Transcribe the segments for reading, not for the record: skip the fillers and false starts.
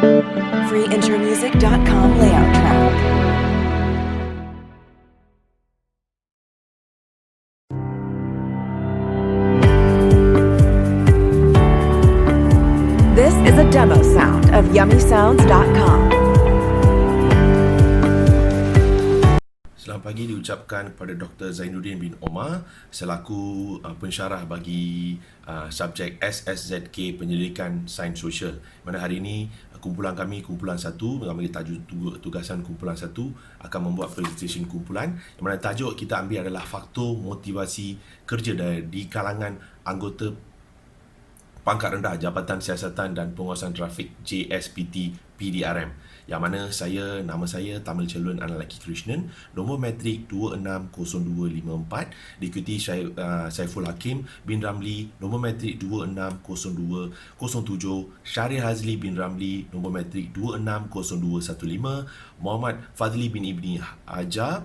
freeintromusic.com layout track. This is a demo sound of yummysounds.com. Selamat pagi diucapkan kepada Dr. Zainuddin bin Omar selaku pensyarah bagi subjek SSZK Penyelidikan Sains Sosial. Mana hari ini kumpulan kami, kumpulan 1, mengambil tajuk tugasan kumpulan 1 akan membuat presentation kumpulan. Yang mana tajuk kita ambil adalah faktor motivasi kerja di kalangan anggota pangkat rendah Jabatan Siasatan dan Penguasaan Trafik JSPT PDRM, yang mana nama saya Tamil Chelun Analaki Krishnan, nombor matrik 260254, diikuti Saiful Hakim bin Ramli, nombor matrik 260207, Syahrir Hazli bin Ramli, nombor matrik 260215, Muhammad Fadli bin Ibni Hajar,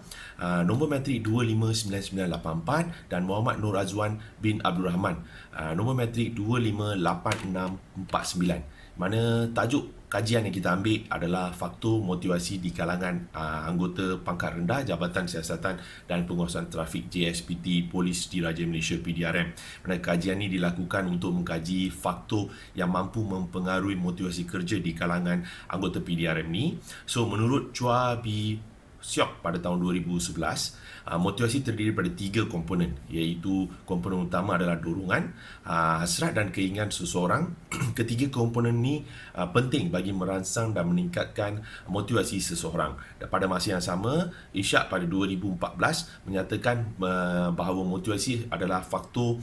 nombor matrik 259984, dan Muhammad Nur Azwan bin Abdul Rahman, nombor matrik 258649. Mana tajuk kajian yang kita ambil adalah faktor motivasi di kalangan anggota pangkat rendah Jabatan Siasatan dan Penguasaan Trafik JSPT Polis Diraja Malaysia PDRM. Mana kajian ini dilakukan untuk mengkaji faktor yang mampu mempengaruhi motivasi kerja di kalangan anggota PDRM ni. So menurut Chua B. Siok pada tahun 2011, motivasi terdiri daripada 3 komponen, iaitu komponen utama adalah dorongan, hasrat dan keinginan seseorang. Ketiga komponen ini penting bagi merangsang dan meningkatkan motivasi seseorang. Dan pada masa yang sama, Ishak pada 2014 menyatakan bahawa motivasi adalah faktor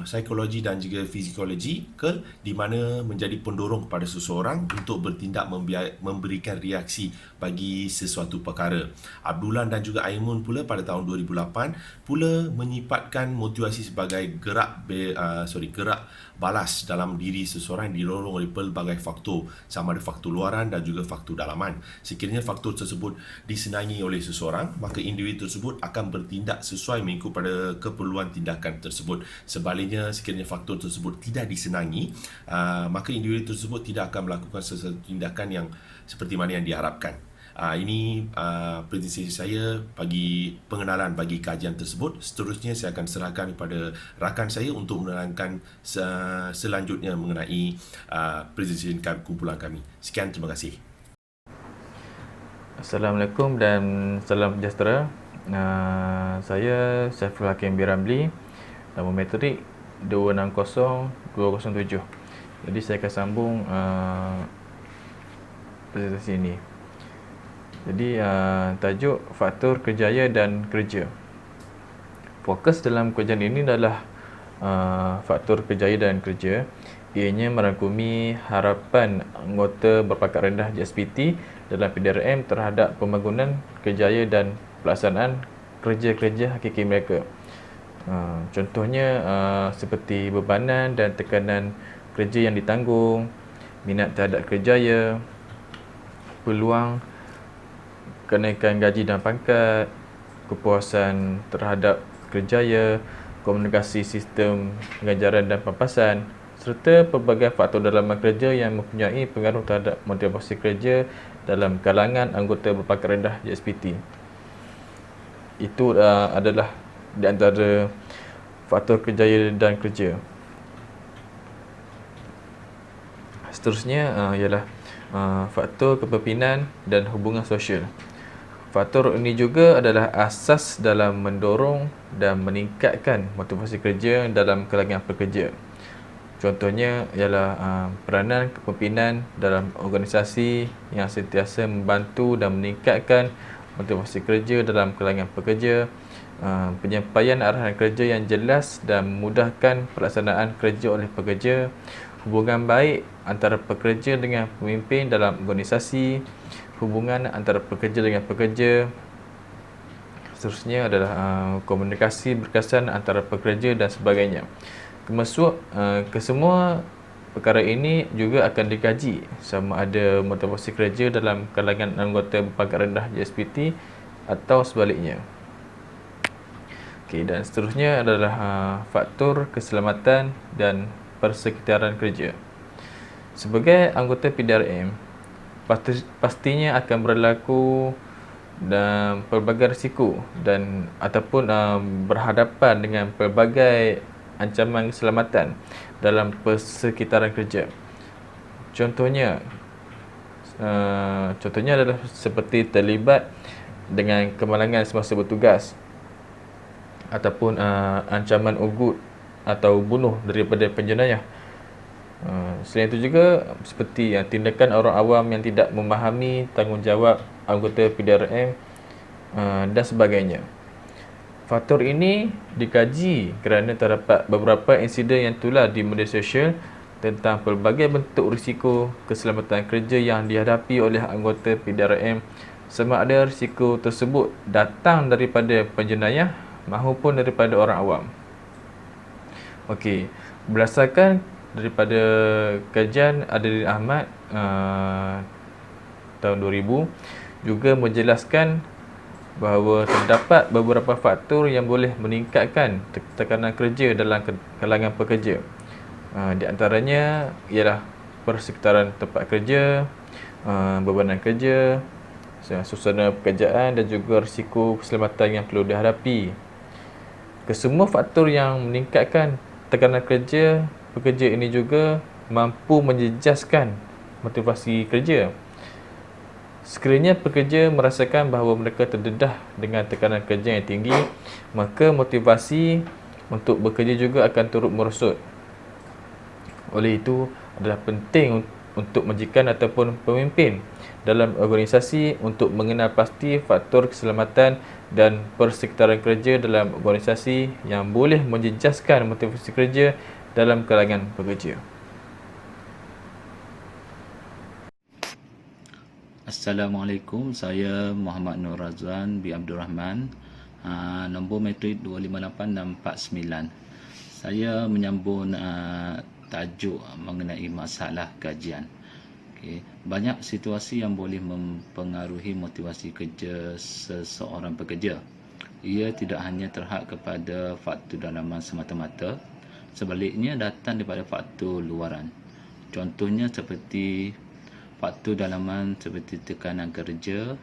psikologi dan juga fizikologi di mana menjadi pendorong kepada seseorang untuk bertindak memberikan reaksi bagi sesuatu perkara. Abdullah dan juga Aimun pula pada tahun 2008 pula menyifatkan motivasi sebagai gerak balas dalam diri seseorang yang didorong oleh pelbagai faktor, sama ada faktor luaran dan juga faktor dalaman. Sekiranya faktor tersebut disenangi oleh seseorang, maka individu tersebut akan bertindak sesuai mengikut pada keperluan tindakan tersebut. Sebaliknya, sekiranya faktor tersebut tidak disenangi, maka individu tersebut tidak akan melakukan sesuatu tindakan yang seperti mana yang diharapkan. Ini presentasi saya bagi pengenalan bagi kajian tersebut. Seterusnya saya akan serahkan kepada rakan saya untuk menerangkan selanjutnya mengenai presentasi kumpulan kami. Sekian, terima kasih. Assalamualaikum dan salam sejahtera. Saya Saiful Hakim bin Ramli, nombor matrik 260207. Jadi saya akan sambung presentasi ini. Jadi tajuk faktor kerjaya dan kerja. Fokus dalam kajian ini adalah faktor kerjaya dan kerja. Ianya merangkumi harapan anggota berpangkat rendah JSPT dalam PDRM terhadap pembangunan kerjaya dan pelaksanaan kerja-kerja hakiki mereka. Contohnya seperti bebanan dan tekanan kerja yang ditanggung, minat terhadap kerjaya, peluang kenaikan gaji dan pangkat, kepuasan terhadap kerjaya, komunikasi sistem pengajaran dan pampasan, serta pelbagai faktor dalaman kerja yang mempunyai pengaruh terhadap motivasi kerja dalam kalangan anggota berpangkat rendah JSPT. Itu adalah di antara faktor kerjaya dan kerja. Seterusnya ialah faktor kepimpinan dan hubungan sosial. Faktor ini juga adalah asas dalam mendorong dan meningkatkan motivasi kerja dalam kalangan pekerja. Contohnya ialah peranan kepimpinan dalam organisasi yang sentiasa membantu dan meningkatkan motivasi kerja dalam kalangan pekerja, penyampaian arahan kerja yang jelas dan memudahkan pelaksanaan kerja oleh pekerja, hubungan baik antara pekerja dengan pemimpin dalam organisasi, hubungan antara pekerja dengan pekerja. Seterusnya adalah komunikasi berkesan antara pekerja dan sebagainya. Kesemua perkara ini juga akan dikaji sama ada motivasi kerja dalam kalangan anggota berpangkat rendah JSPT atau sebaliknya. Dan seterusnya adalah faktor keselamatan dan persekitaran kerja. Sebagai anggota PDRM, pastinya akan berlaku dan pelbagai risiko dan ataupun berhadapan dengan pelbagai ancaman keselamatan dalam persekitaran kerja. Contohnya adalah seperti terlibat dengan kemalangan semasa bertugas ataupun ancaman ugut atau bunuh daripada penjenayah. Selain itu juga seperti tindakan orang awam yang tidak memahami tanggungjawab anggota PDRM dan sebagainya. Faktor ini dikaji kerana terdapat beberapa insiden yang tular di media sosial tentang pelbagai bentuk risiko keselamatan kerja yang dihadapi oleh anggota PDRM, sama ada risiko tersebut datang daripada penjenayah maupun daripada orang awam. Okey, berdasarkan daripada kajian Adil Ahmad tahun 2000 juga menjelaskan bahawa terdapat beberapa faktor yang boleh meningkatkan tekanan kerja dalam kalangan pekerja. Di antaranya ialah persekitaran tempat kerja, bebanan kerja, suasana pekerjaan dan juga risiko keselamatan yang perlu dihadapi. Kesemua faktor yang meningkatkan tekanan kerja pekerja ini juga mampu menjejaskan motivasi kerja. Sekiranya pekerja merasakan bahawa mereka terdedah dengan tekanan kerja yang tinggi, maka motivasi untuk bekerja juga akan turut merosot. Oleh itu, adalah penting untuk majikan ataupun pemimpin dalam organisasi untuk mengenal pasti faktor keselamatan dan persekitaran kerja dalam organisasi yang boleh menjejaskan motivasi kerja dalam kalangan pekerja. Assalamualaikum, saya Muhammad Nur Razwan bin Abdul Rahman, nombor matrik 258649. Saya menyambung tajuk mengenai masalah kajian. Banyak situasi yang boleh mempengaruhi motivasi kerja seseorang pekerja. Ia tidak hanya terhad kepada faktor dalaman semata-mata, sebaliknya datang daripada faktor luaran. Contohnya seperti faktor dalaman seperti tekanan kerja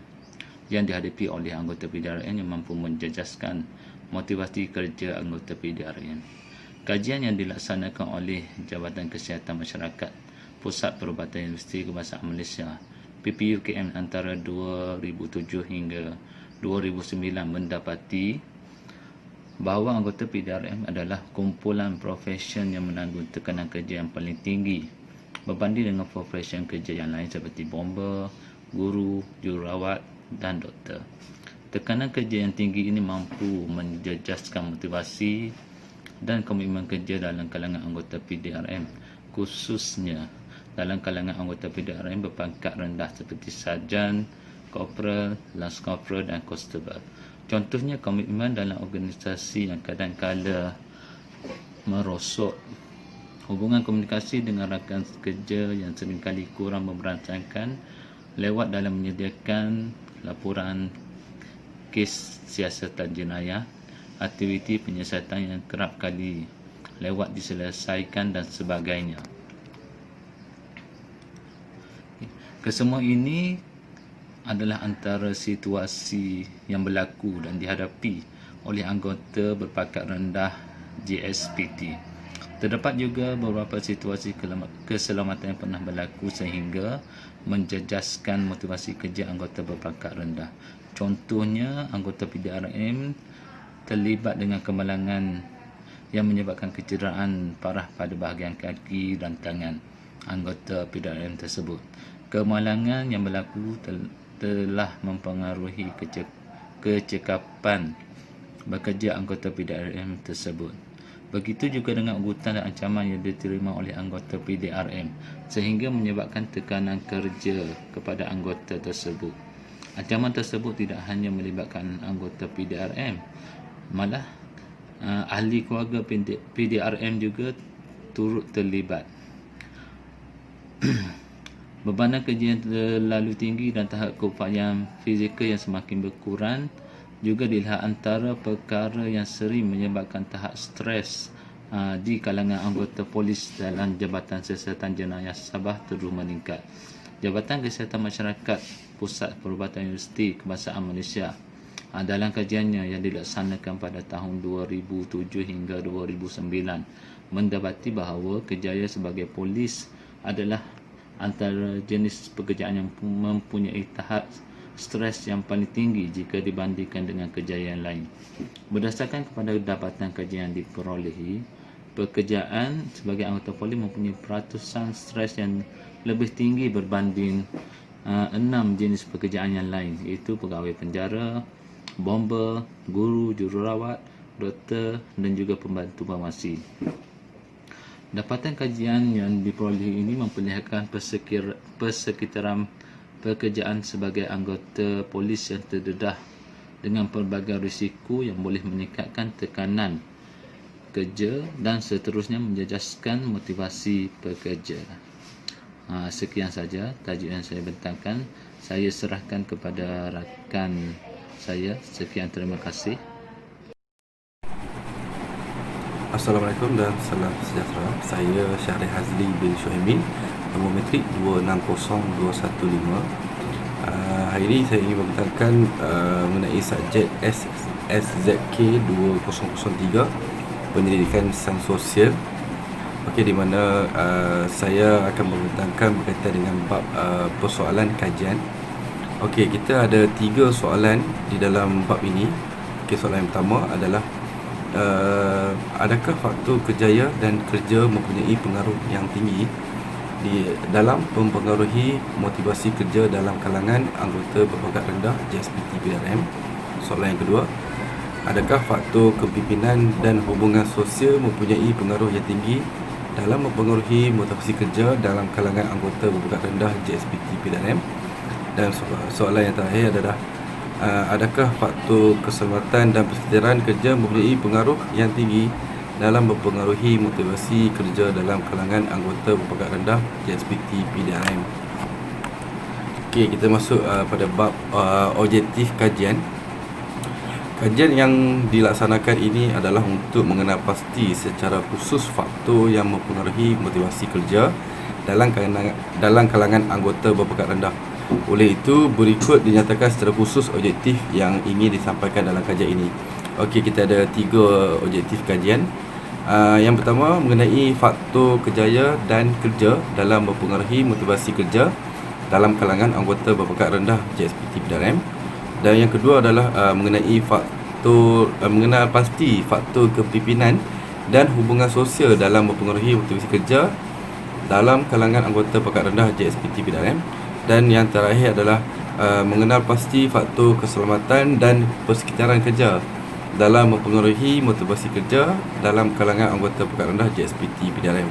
yang dihadapi oleh anggota PDRM yang mampu menjejaskan motivasi kerja anggota PDRM. Kajian yang dilaksanakan oleh Jabatan Kesihatan Masyarakat Pusat Perubatan Universiti Kebangsaan Malaysia PPUKM antara 2007 hingga 2009 mendapati bahawa anggota PDRM adalah kumpulan profesion yang menanggung tekanan kerja yang paling tinggi berbanding dengan profesion kerja yang lain seperti bomba, guru, jururawat dan doktor. Tekanan kerja yang tinggi ini mampu menjejaskan motivasi dan komitmen kerja dalam kalangan anggota PDRM, khususnya dalam kalangan anggota PDRM berpangkat rendah seperti sarjan, korporal, lance corporal dan constable. Contohnya komitmen dalam organisasi yang kadang-kala merosot. Hubungan komunikasi dengan rakan kerja yang seringkali kurang memerancangkan lewat dalam menyediakan laporan kes siasatan jenayah, aktiviti penyiasatan yang kerap kali lewat diselesaikan dan sebagainya. Kesemua ini adalah antara situasi yang berlaku dan dihadapi oleh anggota berpangkat rendah JSPT. Terdapat juga beberapa situasi keselamatan yang pernah berlaku sehingga menjejaskan motivasi kerja anggota berpangkat rendah. Contohnya, anggota PDRM terlibat dengan kemalangan yang menyebabkan kecederaan parah pada bahagian kaki dan tangan anggota PDRM tersebut. Kemalangan yang berlaku telah mempengaruhi kecekapan bekerja anggota PDRM tersebut. Begitu juga dengan ugutan dan ancaman yang diterima oleh anggota PDRM sehingga menyebabkan tekanan kerja kepada anggota tersebut. Ancaman tersebut tidak hanya melibatkan anggota PDRM, malah ahli keluarga PDRM juga turut terlibat. Bebanan kerja yang terlalu tinggi dan tahap keupayaan fizikal yang semakin berkurang juga dilihat antara perkara yang sering menyebabkan tahap stres di kalangan anggota polis dalam Jabatan Siasatan Jenayah Sabah terus meningkat. Jabatan Kesihatan Masyarakat Pusat Perubatan Universiti Kebangsaan Malaysia dalam kajiannya yang dilaksanakan pada tahun 2007 hingga 2009 mendapati bahawa kerjaya sebagai polis adalah antara jenis pekerjaan yang mempunyai tahap stres yang paling tinggi jika dibandingkan dengan kejayaan lain. Berdasarkan kepada dapatan kajian yang diperolehi, pekerjaan sebagai anggota polis mempunyai peratusan stres yang lebih tinggi berbanding 6 jenis pekerjaan yang lain, iaitu pegawai penjara, bomber, guru, jururawat, doktor dan juga pembantu penguasi. Dapatan kajian yang diperolehi ini memperlihatkan persekitaran pekerjaan sebagai anggota polis yang terdedah dengan pelbagai risiko yang boleh meningkatkan tekanan kerja dan seterusnya menjejaskan motivasi pekerja. Sekian saja tajuk yang saya bentangkan. Saya serahkan kepada rakan saya. Sekian, terima kasih. Assalamualaikum dan salam sejahtera. Saya Syarif Hazli bin Syuaimin, nombor metrik 260215. Hari ini saya ingin membentangkan mengenai subjek SZK 2003, Penyelidikan Sains Sosial. Okey, di mana saya akan membentangkan berkaitan dengan bab persoalan kajian. Okey, kita ada 3 soalan di dalam bab ini. Okey, soalan yang pertama adalah adakah faktor kerjaya dan kerja mempunyai pengaruh yang tinggi di dalam mempengaruhi motivasi kerja dalam kalangan anggota berpangkat rendah JSPT PDRM? Soalan yang kedua, adakah faktor kepimpinan dan hubungan sosial mempunyai pengaruh yang tinggi dalam mempengaruhi motivasi kerja dalam kalangan anggota berpangkat rendah JSPT PDRM? Dan soalan yang terakhir adalah adakah faktor keselamatan dan persekitaran kerja mempunyai pengaruh yang tinggi dalam mempengaruhi motivasi kerja dalam kalangan anggota berpangkat rendah JSPT PDRM? Okey, kita masuk pada bab objektif kajian. Kajian yang dilaksanakan ini adalah untuk mengenal pasti secara khusus faktor yang mempengaruhi motivasi kerja dalam kalangan anggota berpangkat rendah. Oleh itu, berikut dinyatakan secara khusus objektif yang ingin disampaikan dalam kajian ini. Okey, kita ada 3 objektif kajian. Yang pertama mengenai faktor kerjaya dan kerja dalam mempengaruhi motivasi kerja dalam kalangan anggota berpangkat rendah JSPT PDRM. Dan yang kedua adalah mengenai faktor mengenal pasti faktor kepimpinan dan hubungan sosial dalam mempengaruhi motivasi kerja dalam kalangan anggota berpangkat rendah JSPT PDRM. Dan yang terakhir adalah mengenal pasti faktor keselamatan dan persekitaran kerja dalam mempengaruhi motivasi kerja dalam kalangan anggota berpangkat rendah JSPT PDRM.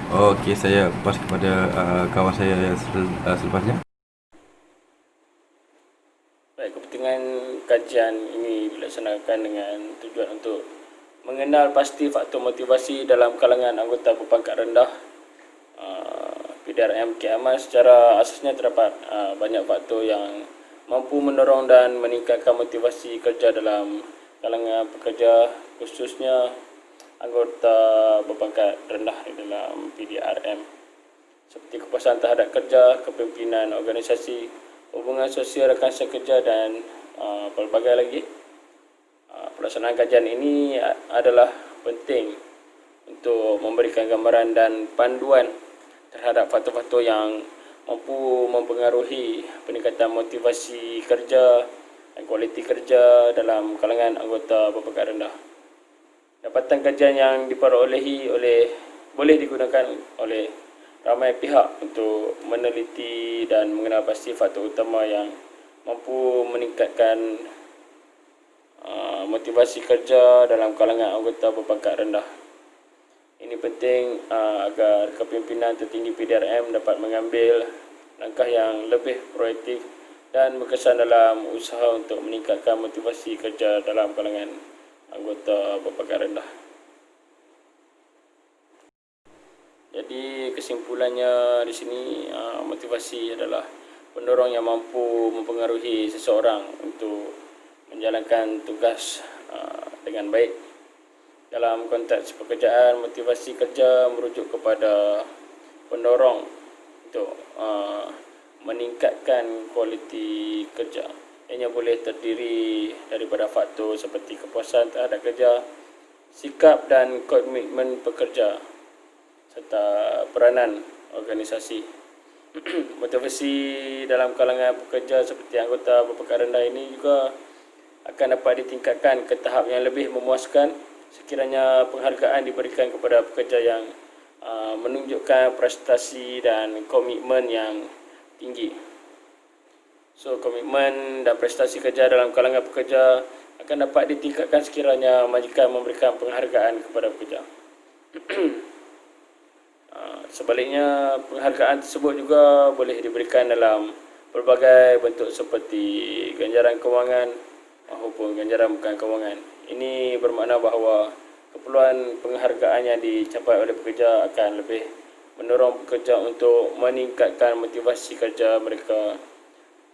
Okey, saya pas kepada kawan saya yang selepasnya. Baik, kepentingan kajian ini dilaksanakan dengan tujuan untuk mengenal pasti faktor motivasi dalam kalangan anggota berpangkat rendah PDRM KMA. Secara asasnya terdapat banyak faktor yang mampu mendorong dan meningkatkan motivasi kerja dalam kalangan pekerja, khususnya anggota berpangkat rendah di dalam PDRM, seperti kepuasan terhadap kerja, kepimpinan organisasi, hubungan sosial rakan sekerja dan pelbagai lagi. Pelaksanaan kajian ini adalah penting untuk memberikan gambaran dan panduan terhadap faktor-faktor yang mampu mempengaruhi peningkatan motivasi kerja dan kualiti kerja dalam kalangan anggota berpangkat rendah. Dapatan kajian yang diperolehi boleh digunakan oleh ramai pihak untuk meneliti dan mengenal pasti faktor utama yang mampu meningkatkan motivasi kerja dalam kalangan anggota berpangkat rendah. Ini penting agar kepimpinan tertinggi PDRM dapat mengambil langkah yang lebih proaktif dan berkesan dalam usaha untuk meningkatkan motivasi kerja dalam kalangan anggota berpangkat rendah. Jadi kesimpulannya di sini, motivasi adalah pendorong yang mampu mempengaruhi seseorang untuk menjalankan tugas dengan baik. dalam konteks pekerjaan, motivasi kerja merujuk kepada pendorong untuk meningkatkan kualiti kerja. Ianya boleh terdiri daripada faktor seperti kepuasan terhadap kerja, sikap dan komitmen pekerja, serta peranan organisasi. Motivasi dalam kalangan pekerja seperti anggota berpangkat rendah ini juga akan dapat ditingkatkan ke tahap yang lebih memuaskan sekiranya penghargaan diberikan kepada pekerja yang menunjukkan prestasi dan komitmen yang tinggi. So, komitmen dan prestasi kerja dalam kalangan pekerja akan dapat ditingkatkan sekiranya majikan memberikan penghargaan kepada pekerja. Sebaliknya, penghargaan tersebut juga boleh diberikan dalam pelbagai bentuk seperti ganjaran kewangan maupun ganjaran bukan kewangan. Ini bermakna bahawa keperluan penghargaan yang dicapai oleh pekerja akan lebih mendorong pekerja untuk meningkatkan motivasi kerja mereka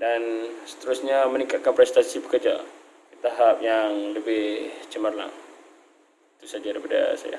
dan seterusnya meningkatkan prestasi pekerja ke tahap yang lebih cemerlang. Itu saja daripada saya.